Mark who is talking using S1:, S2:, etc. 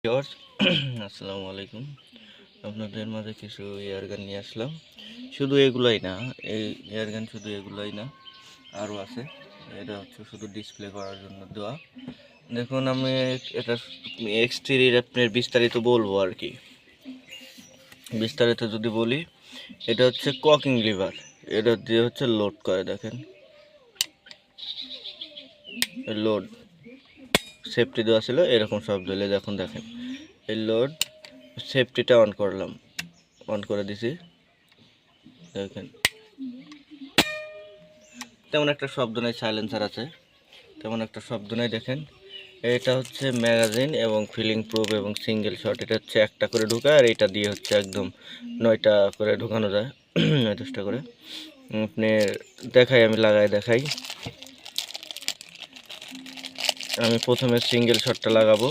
S1: Viewers আসসালামু আলাইকুম। আপনাদের মাঝে কিছু এয়ারগান নিয়ে আসলাম। শুধু এগুলাই না, এই এয়ারগান শুধু এগুলাই না, আরও আছে। এটা হচ্ছে শুধু ডিসপ্লে করার জন্য দেওয়া। দেখুন, আমি এটা এক্সটেরিয়র আপনার বিস্তারিত বলবো আর কি। বিস্তারিত যদি বলি, এটা হচ্ছে ককিং লিভার। এটা দিয়ে হচ্ছে লোড করে, দেখেন লোড সেফটি দেওয়া ছিল, এরকম শব্দ হলে যখন দেখেন এই লোড সেফটিটা অন করলাম, অন করে দিছি, দেখেন তেমন একটা শব্দ নেই, সাইলেন্সার আছে, তেমন একটা শব্দ নেই। দেখেন এটা হচ্ছে ম্যাগাজিন এবং ফিলিং প্রুফ এবং সিঙ্গেল শট। এটা হচ্ছে একটা করে ঢোকায়, আর এটা দিয়ে হচ্ছে একদম 9টা করে ঢোকানো যায়, 9-10টা করে। আপনি দেখাই, আমি লাগাই দেখাই। আমি প্রথমে সিঙ্গেল শটটা লাগাবো,